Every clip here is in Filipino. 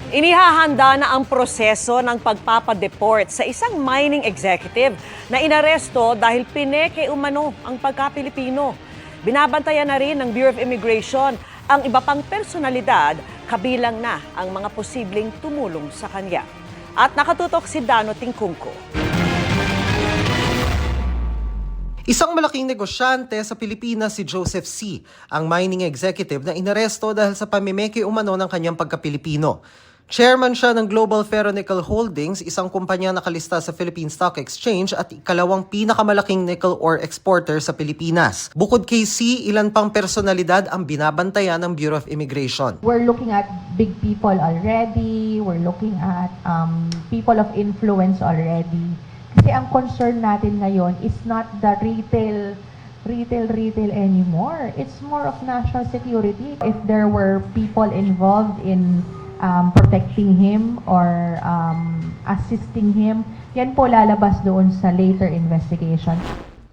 Inihahanda na ang proseso ng pagpapadeport sa isang mining executive na inaresto dahil pineke umano ang pagka-Pilipino. Binabantayan na rin ng Bureau of Immigration ang iba pang personalidad, kabilang na ang mga posibleng tumulong sa kanya. At nakatutok si Dano Tingkungko. Isang malaking negosyante sa Pilipinas si Joseph C., ang mining executive na inaresto dahil sa pamimeke umano ng kanyang pagka-Pilipino. Chairman siya ng Global Ferronickel Holdings, isang kumpanya na nakalista sa Philippine Stock Exchange at ikalawang pinakamalaking nickel ore exporter sa Pilipinas. Bukod kay C., ilan pang personalidad ang binabantayan ng Bureau of Immigration. We're looking at big people already. We're looking at people of influence already. Kasi ang concern natin ngayon is not the retail anymore. It's more of national security. If there were people involved in protecting him or assisting him, yan po lalabas doon sa later investigation.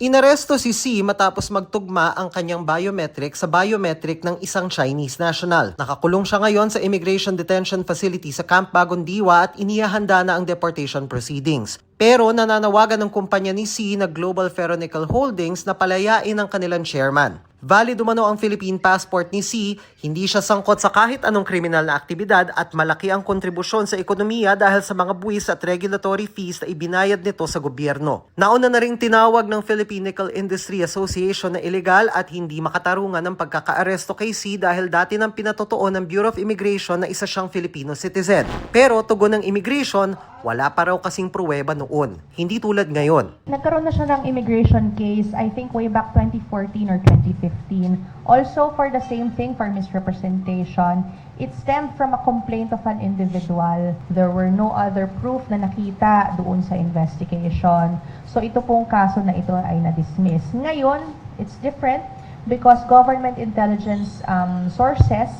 Inaresto si C matapos magtugma ang kanyang biometric sa biometric ng isang Chinese national. Nakakulong siya ngayon sa Immigration Detention Facility sa Camp Bagong Diwa at inihahanda na ang deportation proceedings. Pero nananawagan ng kumpanya ni C na Global Ferronickel Holdings na palayain ang kanilang chairman. Valid umano ang Philippine passport ni C, hindi siya sangkot sa kahit anong kriminal na aktibidad at malaki ang kontribusyon sa ekonomiya dahil sa mga buwis at regulatory fees na ibinayad nito sa gobyerno. Nauna na ring tinawag ng Philippine Nickel Industry Association na illegal at hindi makatarungan ng pagkakaaresto kay C dahil dati nang pinatotoo ng Bureau of Immigration na isa siyang Filipino citizen. Pero tugon ng immigration, wala pa raw kasing pruweba noon. Hindi tulad ngayon. Nagkaroon na siya ng immigration case, I think way back 2014 or 2015. Also for the same thing, for misrepresentation. It stemmed from a complaint of an individual. There were no other proof na nakita doon sa investigation. So ito pong kaso na ito ay na-dismiss. Ngayon, it's different because government intelligence sources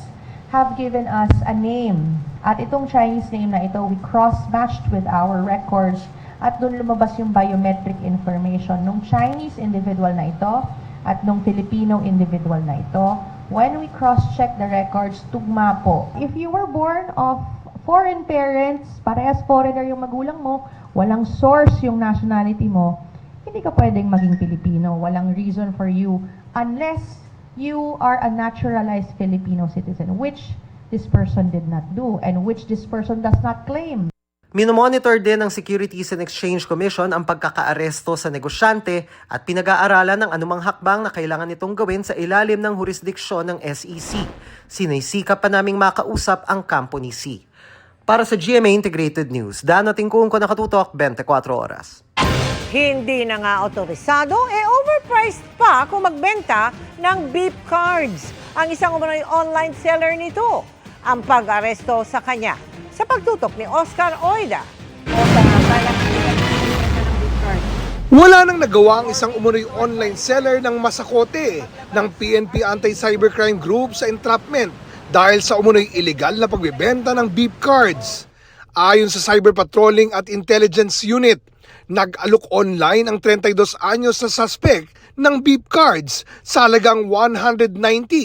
have given us a name. At itong Chinese name na ito, we cross-matched with our records at doon lumabas yung biometric information ng Chinese individual na ito at ng Filipino individual na ito. When we cross-check the records, tugma po. If you were born of foreign parents, parehas foreigner yung magulang mo, walang source yung nationality mo, hindi ka pwedeng maging Pilipino. Walang reason for you unless you are a naturalized Filipino citizen, which this person did not do and which this person does not claim. Minomonitor din ng Securities and Exchange Commission ang pagkakaaresto sa negosyante at pinag-aaralan ng anumang hakbang na kailangan nitong gawin sa ilalim ng jurisdiksyon ng SEC. Sinaysikap pa naming makausap ang kampo ni C. Para sa GMA Integrated News, Dano Tingkungko, nakatutok 24 oras. Hindi na nga otorisado, overpriced pa kung magbenta ng beep cards. Ang isang umano'y online seller nito, ang pag-aresto sa kanya sa pagtutok ni Oscar Oida. Wala nang nagawa ang isang umunoy online seller ng masakote ng PNP Anti-Cybercrime Group sa entrapment dahil sa umunoy illegal na pagbebenta ng beep cards. Ayon sa Cyber Patrolling at Intelligence Unit, nag-alok online ang 32 anyos na suspect ng beep cards sa halagang 190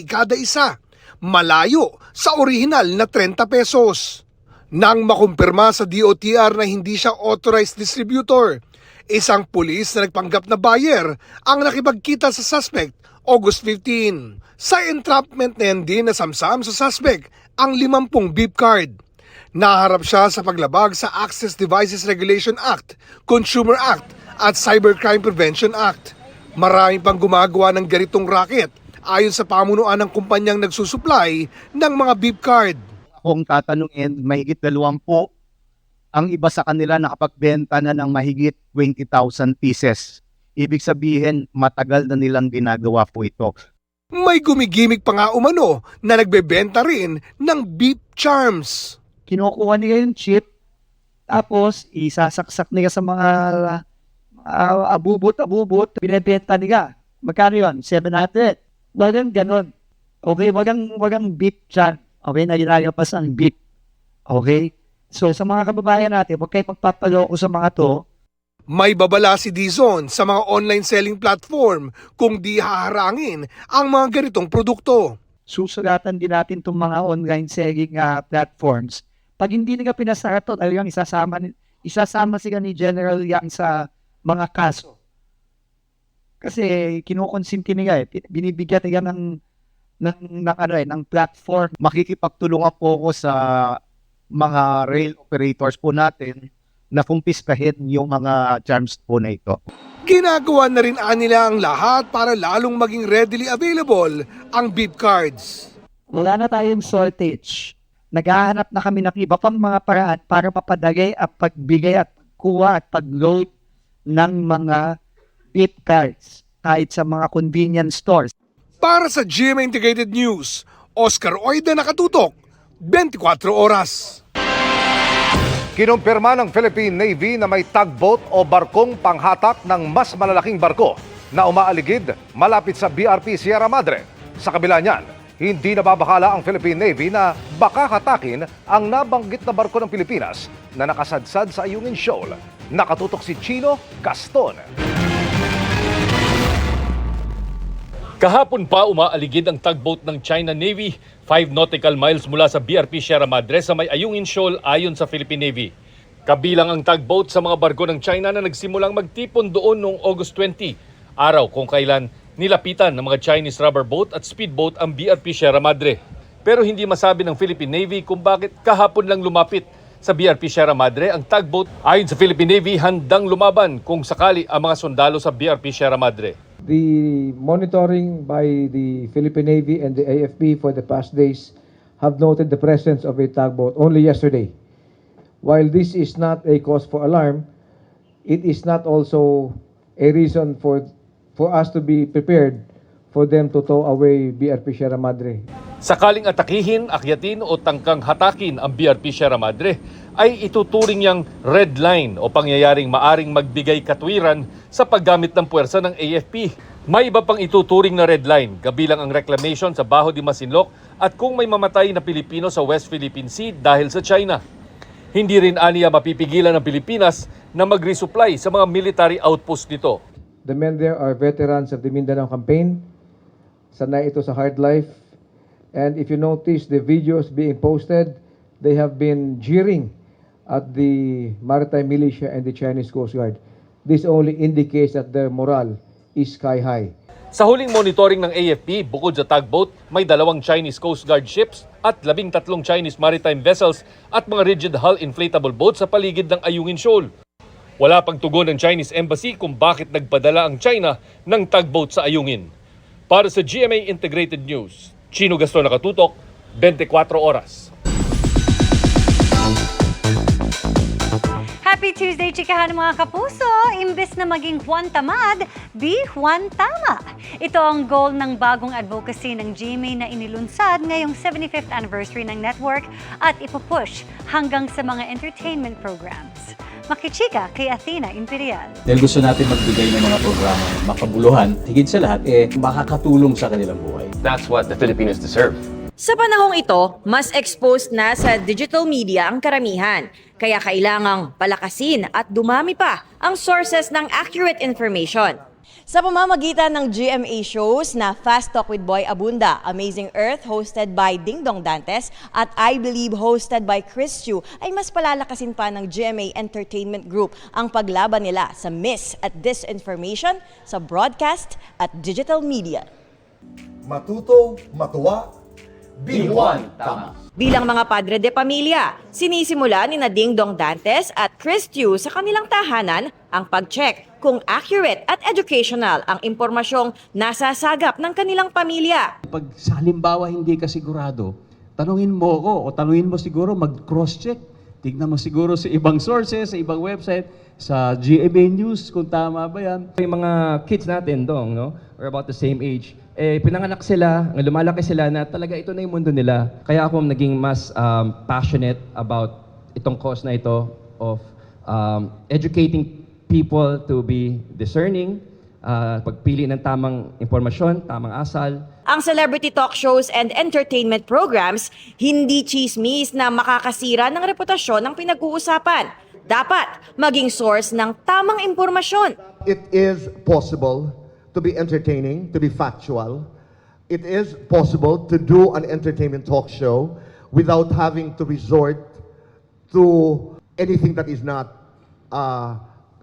kada isa, malayo sa orihinal na 30 pesos. Nang makumpirma sa DOTR na hindi siya authorized distributor, isang pulis na nagpanggap na buyer ang nakipagkita sa suspect August 15. Sa entrapment na yan din nasamsam sa suspect ang 50 beep card. Naharap siya sa paglabag sa Access Devices Regulation Act, Consumer Act at Cybercrime Prevention Act. Marami pang gumagawa ng ganitong racket ayon sa pamunuan ng kumpanyang nagsusupply ng mga beep card. Kung tatanungin, mahigit 20 ang iba sa kanila nakapagbenta na ng mahigit 20,000 pieces. Ibig sabihin, matagal na nilang ginagawa po ito. May gumigimik pa nga umano na nagbebenta rin ng beep charms. Kinukuha nila yung chip, tapos isasaksak nila sa mga abubot, binibenta nila. Magkano yun? 700. Walang ganon. Okay, walang beep charm. Okay, nalalapas ang beep. Okay? So, sa mga kababayan natin, huwag kayo magpapaloko sa mga to. May babala si Dizon sa mga online selling platform kung di haharangin ang mga ganitong produkto. Susulatan din natin itong mga online selling platforms Pag hindi nila pinasara to, talagang isasama sila ni General Yang sa mga kaso. Kasi kinukonsinti nila binibigyan nila ng platform. Makikipagtulungan po ako sa mga rail operators po natin na kumpiskahin yung mga charms po na ito. Ginagawa na rin nila ang lahat para lalong maging readily available ang beep cards. Wala na tayong shortage. Naghahanap na kami ng iba pang mga paraan para mapadali ang pagbigay at kuha at pag-load ng mga beep cards kahit sa mga convenience stores. Para sa GMA Integrated News, Oscar Oida, nakatutok, 24 oras. Kinumpirma ng Philippine Navy na may tugboat o barkong panghatak ng mas malalaking barko na umaaligid malapit sa BRP Sierra Madre. Sa kabila niyan, hindi nababahala ang Philippine Navy na baka hatakin ang nabanggit na barko ng Pilipinas na nakasadsad sa Ayungin Shoal. Nakatutok si Chino Caston. Kahapon pa umaaligid ang tugboat ng China Navy 5 nautical miles mula sa BRP Sierra Madre sa may Ayungin Shoal ayon sa Philippine Navy. Kabilang ang tugboat sa mga barko ng China na nagsimulang magtipon doon noong August 20, araw kung kailan nilapitan ng mga Chinese rubber boat at speedboat ang BRP Sierra Madre. Pero hindi masabi ng Philippine Navy kung bakit kahapon lang lumapit sa BRP Sierra Madre ang tugboat. Ayon sa Philippine Navy, handang lumaban kung sakali ang mga sundalo sa BRP Sierra Madre. The monitoring by the Philippine Navy and the AFP for the past days have noted the presence of a tugboat only yesterday. While this is not a cause for alarm, it is not also a reason for us to be prepared for them to tow away BRP Sierra Madre. Sakaling atakihin, akyatin o tangkang hatakin ang BRP Sierra Madre, ay ituturing niyang red line o pangyayaring maaring magbigay katwiran sa paggamit ng puwersa ng AFP. May iba pang ituturing na red line, kabilang ang reclamation sa Baho de Masinloc at kung may mamatay na Pilipino sa West Philippine Sea dahil sa China. Hindi rin aniya mapipigilan ng Pilipinas na mag-resupply sa mga military outpost nito. The men there are veterans of the Mindanao campaign. Sanay ito sa hard life. And if you notice the videos being posted, they have been jeering at the maritime militia and the Chinese Coast Guard. This only indicates that their morale is sky high. Sa huling monitoring ng AFP, bukod sa tugboat, may 2 Chinese Coast Guard ships at 13 Chinese maritime vessels at mga rigid hull inflatable boats sa paligid ng Ayungin Shoal. Wala pang tugon ng Chinese Embassy kung bakit nagpadala ang China ng tugboat sa Ayungin. Para sa GMA Integrated News, Chino Gaston, nakatutok, 24 oras. Happy Tuesday, chikahan mga kapuso! Imbes na maging Juan Tamad, be Juan Tama. Ito ang goal ng bagong advocacy ng GMA na inilunsad ngayong 75th anniversary ng network at ipupush hanggang sa mga entertainment programs. Makichika kay Athena Imperial. Dahil gusto natin magbigay ng mga programa makabuluhan, higit sa lahat, makakatulong sa kanilang buhay. That's what the Filipinos deserve. Sa panahong ito, mas exposed na sa digital media ang karamihan. Kaya kailangang palakasin at dumami pa ang sources ng accurate information. Sa pamamagitan ng GMA shows na Fast Talk with Boy Abunda, Amazing Earth hosted by Ding Dong Dantes at I Believe hosted by Chris Chu, ay mas palalakasin pa ng GMA Entertainment Group ang paglaban nila sa mis at disinformation sa broadcast at digital media. Matuto, matuwa, be Juan Tama. Bilang mga padre de pamilya, sinisimula ni Ding Dong Dantes at Chris Chu sa kanilang tahanan ang pag-check kung accurate at educational ang impormasyong nasasagap ng kanilang pamilya. Pag sa halimbawa hindi ka sigurado, tanungin mo ko o tanungin mo siguro, mag-cross-check. Tignan mo siguro sa ibang sources, sa ibang website, sa GMA News kung tama ba yan. Yung mga kids natin dong, no? Or about the same age, pinanganak sila, lumalaki sila na talaga ito na yung mundo nila. Kaya ako naging mas passionate about itong cause na ito of educating people to be discerning, pagpili ng tamang impormasyon, tamang asal. Ang celebrity talk shows and entertainment programs, hindi chismis na makakasira ng reputasyon ng pinag-uusapan. Dapat maging source ng tamang impormasyon. It is possible to be entertaining, to be factual. It is possible to do an entertainment talk show without having to resort to anything that is not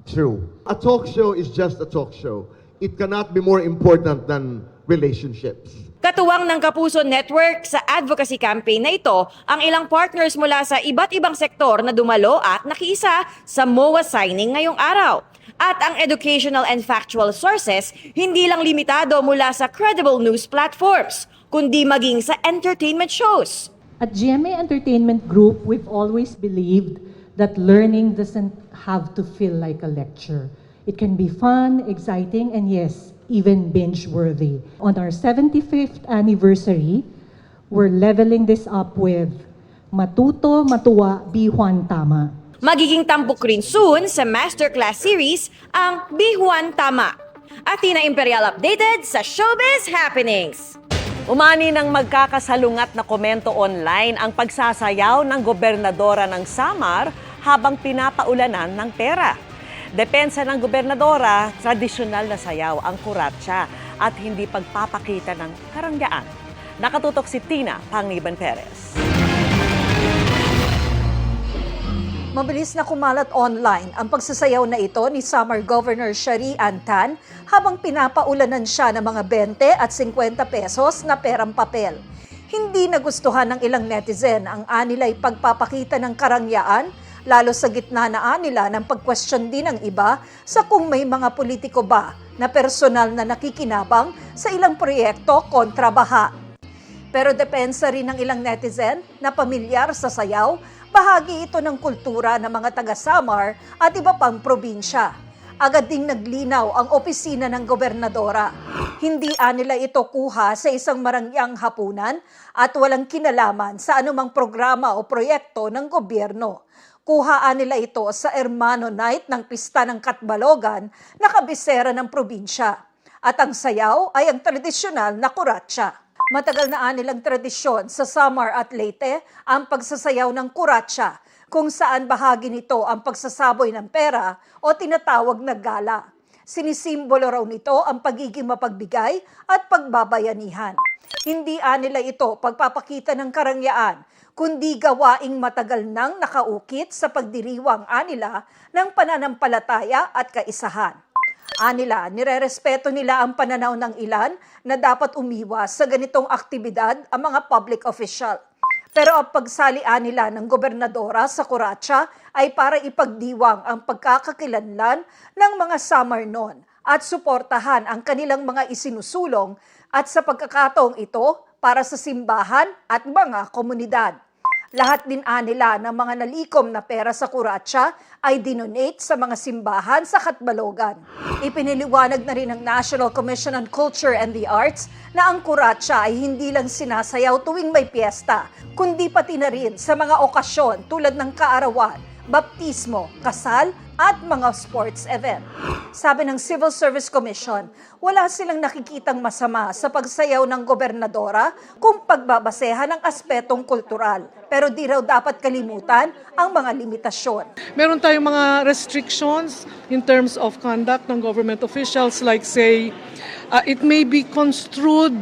true. A talk show is just a talk show. It cannot be more important than relationships. Katuwang ng Kapuso Network sa advocacy campaign na ito ang ilang partners mula sa iba't ibang sektor na dumalo at nakiisa sa MOA signing ngayong araw. At ang educational and factual sources hindi lang limitado mula sa credible news platforms, kundi maging sa entertainment shows. At GMA Entertainment Group, we've always believed that learning doesn't have to feel like a lecture. It can be fun, exciting, and yes, even binge-worthy. On our 75th anniversary, we're leveling this up with Matuto, Matuwa, Bihuan Tama. Magiging tampok rin soon sa masterclass series ang Bihuan Tama. Athena Imperial updated sa Showbiz Happenings. Umani ng magkakasalungat na komento online ang pagsasayaw ng gobernadora ng Samar habang pinapaulanan ng pera. Depensa ng gobernadora, tradisyonal na sayaw ang kuratsa at hindi pagpapakita ng karangyaan. Nakatutok si Tina Panganiban Perez. Mabilis na kumalat online ang pagsasayaw na ito ni Samar Governor Shari Antan habang pinapaulanan siya ng mga 20 at 50 pesos na perang papel. Hindi nagustuhan ng ilang netizen ang anilay pagpapakita ng karangyaan, lalo sa gitna na anila ng pag-question din ng iba sa kung may mga politiko ba na personal na nakikinabang sa ilang proyekto kontra baha. Pero depensa rin ng ilang netizen na pamilyar sa sayaw, bahagi ito ng kultura ng mga taga-Samar at iba pang probinsya. Agad ding naglinaw ang opisina ng gobernadora. Hindi nila ito kuha sa isang marangyang hapunan at walang kinalaman sa anumang programa o proyekto ng gobyerno. Kuhaan nila ito sa Hermano Night ng Pista ng Katbalogan na kabisera ng probinsya. At ang sayaw ay ang tradisyonal na kuratsa. Matagal na nilang tradisyon sa Samar at Leyte ang pagsasayaw ng kuratsa, kung saan bahagi nito ang pagsasaboy ng pera o tinatawag na gala. Sinisimbolo raw nito ang pagiging mapagbigay at pagbabayanihan. Hindi nila ito pagpapakita ng karangyaan, kundi gawaing matagal nang nakaukit sa pagdiriwang nila ng pananampalataya at kaisahan. Anila, nirerespeto nila ang pananaw ng ilan na dapat umiwas sa ganitong aktibidad ang mga public official. Pero ang pagsali nila ng gobernadora sa kuratsa ay para ipagdiwang ang pagkakakilanlan ng mga Samar noon at suportahan ang kanilang mga isinusulong at sa pagkakataong ito para sa simbahan at mga komunidad. Lahat din nila ng mga nalikom na pera sa kuratsa ay dinonate sa mga simbahan sa Katbalogan. Ipiniliwanag na rin ng National Commission on Culture and the Arts na ang kuratsa ay hindi lang sinasayaw tuwing may piyesta, kundi pati na rin sa mga okasyon tulad ng kaarawan, baptismo, kasal, at mga sports event. Sabi ng Civil Service Commission, wala silang nakikitang masama sa pagsayaw ng gobernadora kung pagbabasehan ng aspetong kultural. Pero di raw dapat kalimutan ang mga limitasyon. Meron tayong mga restrictions in terms of conduct ng government officials, like say, it may be construed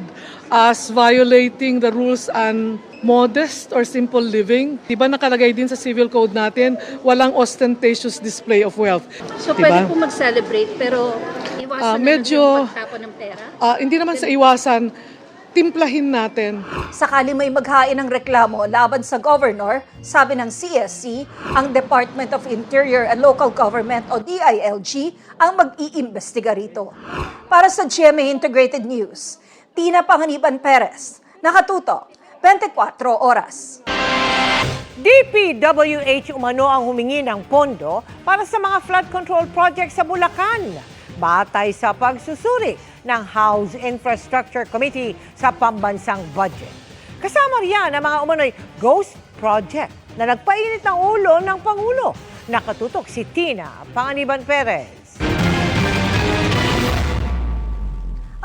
as violating the rules on modest or simple living. Diba nakalagay din sa civil code natin, walang ostentatious display of wealth. So diba? pwede po mag-celebrate pero iwasan medyo, na pagtapon ng pera? Hindi naman sa iwasan, timplahin natin. Sakali may maghain ng reklamo laban sa governor, sabi ng CSC, ang Department of Interior and Local Government o DILG ang mag-iimbestiga rito. Para sa GMA Integrated News, Tina Panganiban Perez, nakatutok, 24 oras. DPWH umano ang humingi ng pondo para sa mga flood control project sa Bulacan. Batay sa pagsusuri ng House Infrastructure Committee sa pambansang budget. Kasama riyan ang mga umano'y ghost project na nagpainit ng ulo ng Pangulo. Nakatutok si Tina Panganiban Perez.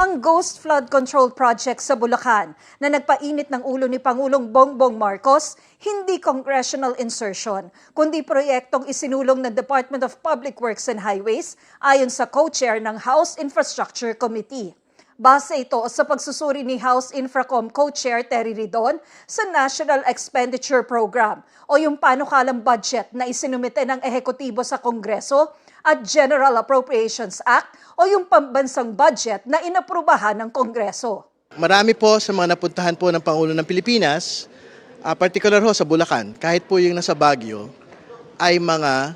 Ang Ghost Flood Control Project sa Bulacan na nagpainit ng ulo ni Pangulong Bongbong Marcos, hindi congressional insertion, kundi proyektong isinulong ng Department of Public Works and Highways ayon sa co-chair ng House Infrastructure Committee. Base ito sa pagsusuri ni House Infracom Co-Chair Terry Ridon sa National Expenditure Program o yung panukalang budget na isinumite ng ehekutibo sa Kongreso at General Appropriations Act o yung pambansang budget na inaprubahan ng Kongreso. Marami po sa mga napuntahan po ng Pangulo ng Pilipinas, particular ho sa Bulacan, kahit po yung nasa Baguio, ay mga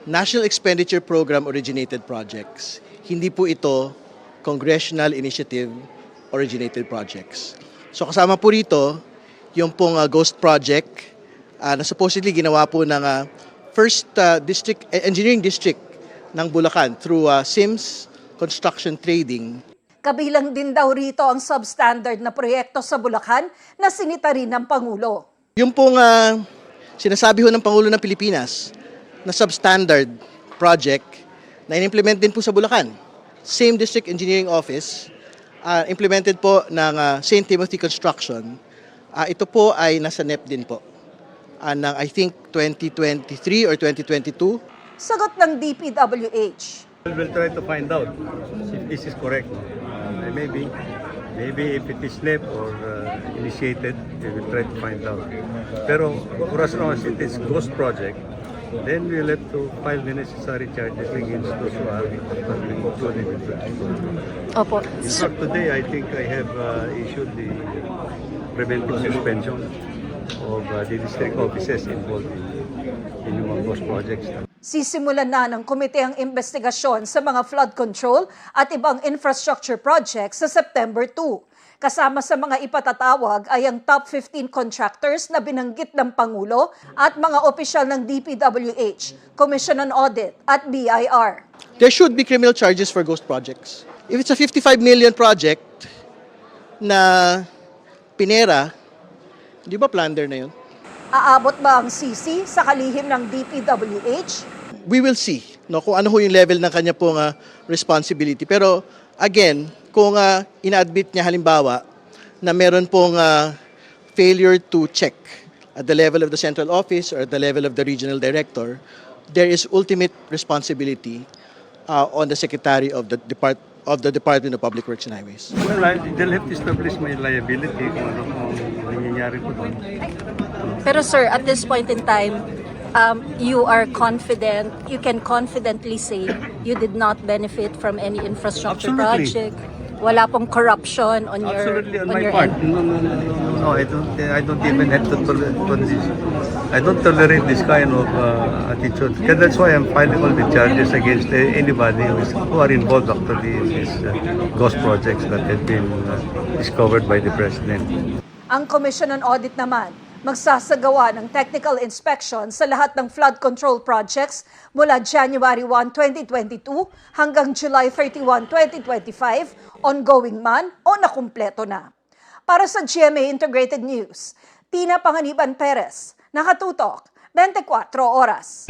National Expenditure Program originated projects. Hindi po ito Congressional Initiative originated projects. So kasama po rito yung pong Ghost Project na supposedly ginawa po ng First Engineering District ng Bulacan through Sims Construction Trading. Kabilang din daw rito ang substandard na proyekto sa Bulacan na sinita rin ng Pangulo. Yung pong sinasabi ho ng Pangulo ng Pilipinas na substandard project na in-implement din po sa Bulacan. Same District Engineering Office, implemented po ng St. Timothy Construction. Ito po ay nasa NEP din po. Ng I think 2023 or 2022. Sagot ng DPWH. We'll try to find out if this is correct. Maybe if it is NEP or initiated, we will try to find out. Pero for as long as it is ghost project, then we'll have to file the necessary charges against those who are included in the Opo. In fact, today I think I have issued the preventive suspension of the district offices involved in yung mga ghost projects. Sisimulan na ng komite ang investigasyon sa mga flood control at ibang infrastructure projects sa September 2. Kasama sa mga ipatatawag ay ang top 15 contractors na binanggit ng Pangulo at mga opisyal ng DPWH, Commission on Audit at BIR. There should be criminal charges for ghost projects. If it's a 55 million project na pinera, di ba plunder na yun? Aabot ba ang sisi sa kalihim ng DPWH? We will see kung ano ho yung level ng kanya pong responsibility. Pero again, kung ina-admit niya halimbawa na meron pong failure to check at the level of the central office or at the level of the regional director, there is ultimate responsibility on the Secretary of the Department of Public Works and Highways. Well, they'll have to establish my liability kung ano nangyayari po doon. Pero sir, at this point in time, you are confident, you can confidently say you did not benefit from any infrastructure Absolutely. project. Wala pong corruption on your Absolutely, on on my your part. end. No, I don't even have to I don't tolerate this kind of attitude. And that's why I'm filing all the charges against anybody who are involved actually in these ghost projects that have been discovered by the President. Ang Commission on Audit naman, magsasagawa ng technical inspection sa lahat ng flood control projects mula January 1, 2022 hanggang July 31, 2025, ongoing man o nakumpleto na. Para sa GMA Integrated News, Tina Panganiban Perez, nakatutok, 24 oras.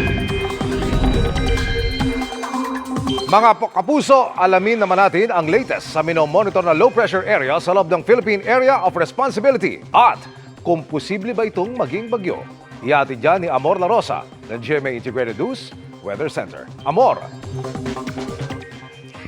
Mga kapuso, alamin naman natin ang latest sa minomonitor na low pressure area sa loob ng Philippine Area of Responsibility at kung posible ba itong maging bagyo. Ihatid dyan ni Amor La Rosa ng GMA Integrated News Weather Center. Amor!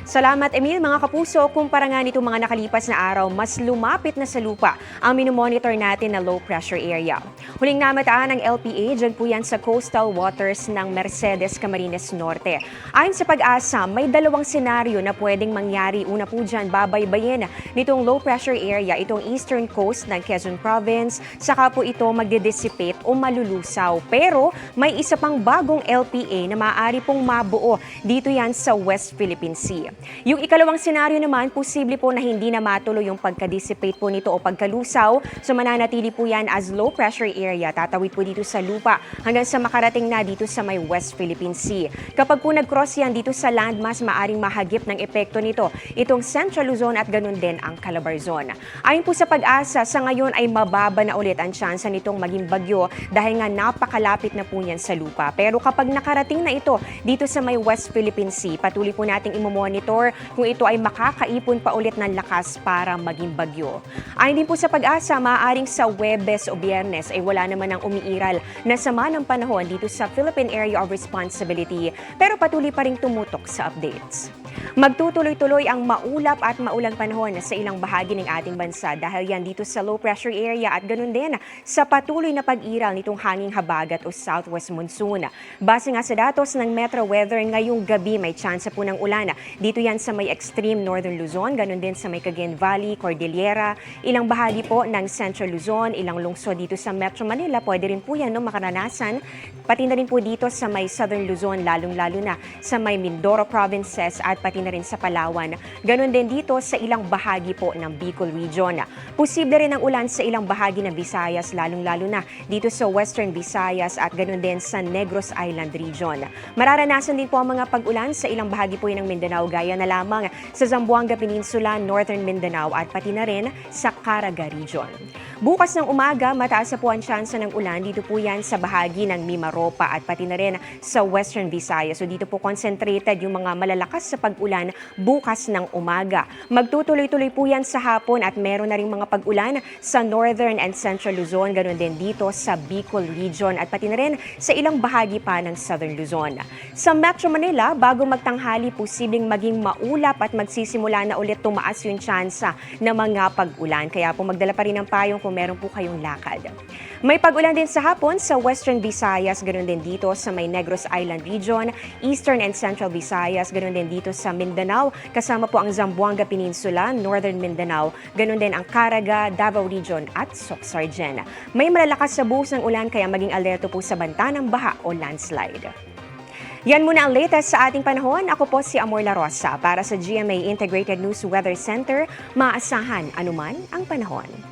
Salamat Emil, mga kapuso. Kumpara nga nito mga nakalipas na araw, mas lumapit na sa lupa ang minomonitor natin na low pressure area. Huling namataan ng LPA, dyan po yan sa coastal waters ng Mercedes, Camarines Norte. Ayon sa Pag-asa, may dalawang senaryo na pwedeng mangyari. Una po dyan, babaybayin nitong low pressure area, itong eastern coast ng Quezon Province, saka po ito magdidissipate o malulusaw. Pero may isa pang bagong LPA na maaari pong mabuo dito yan sa West Philippine Sea. Yung ikalawang senaryo naman, posible po na hindi na matuloy yung pagka-dissipate po nito o pagkalusaw. So mananatili po yan as low pressure area. Tatawid po dito sa lupa hanggang sa makarating na dito sa may West Philippine Sea. Kapag po nag-cross yan dito sa landmass, maaring mahagip ng epekto nito itong Central Luzon at ganun din ang Calabarzon. Ayon po sa Pag-asa, sa ngayon ay mababa na ulit ang tsansa nitong maging bagyo dahil nga napakalapit na po yan sa lupa. Pero kapag nakarating na ito dito sa may West Philippine Sea, patuloy po nating imomonitor kung ito ay makakaipon pa ulit ng lakas para maging bagyo. Ayon din po sa Pag-asa, maaaring sa Huwebes o Biyernes ay wala naman ang umiiral na sama ng panahon dito sa Philippine Area of Responsibility, pero patuloy pa rin tumutok sa updates. Magtutuloy-tuloy ang maulap at maulang panahon sa ilang bahagi ng ating bansa dahil yan dito sa low pressure area at ganun din sa patuloy na pag-iral nitong hanging habagat o southwest monsoon. Base nga sa datos ng Metro Weather, ngayong gabi may tsansa po ng ulan. Dito yan sa may extreme northern Luzon, ganun din sa may Cagayan Valley, Cordillera, ilang bahagi po ng Central Luzon, ilang lungsod dito sa Metro Manila, pwede rin po yan makaranasan. Pati na rin po dito sa may Southern Luzon, lalong-lalo na sa may Mindoro provinces at pati na rin sa Palawan. Ganon din dito sa ilang bahagi po ng Bicol Region. Posible rin ang ulan sa ilang bahagi ng Visayas, lalong-lalo na dito sa Western Visayas at ganon din sa Negros Island Region. Mararanasan din po ang mga pag-ulan sa ilang bahagi po ng Mindanao, gaya na lamang sa Zamboanga Peninsula, Northern Mindanao at pati na rin sa Caraga Region. Bukas ng umaga, mataas na po ang tsansa ng ulan. Dito po yan sa bahagi ng Mimaropa at pati na rin sa Western Visayas. So dito po concentrated yung mga malalakas sa pag-ulan bukas ng umaga. Magtutuloy-tuloy po yan sa hapon at meron na rin mga pag-ulan sa Northern and Central Luzon. Ganon din dito sa Bicol Region at pati na rin sa ilang bahagi pa ng Southern Luzon. Sa Metro Manila, bago magtanghali, posibleng maging maulap at magsisimula na ulit tumaas yung tsansa ng mga pag-ulan. Kaya po magdala pa rin ng payong kung meron po kayong lakad. May pag-ulan din sa hapon sa Western Visayas, ganoon din dito sa may Negros Island Region, Eastern and Central Visayas, ganoon din dito sa Mindanao, kasama po ang Zamboanga Peninsula, Northern Mindanao, ganoon din ang Caraga, Davao Region at Soxargen. May malalakas sa buhos ng ulan kaya maging alerto po sa banta ng baha o landslide. Yan muna ang latest sa ating panahon. Ako po si Amor La Rosa para sa GMA Integrated News Weather Center. Maasahan anuman ang panahon.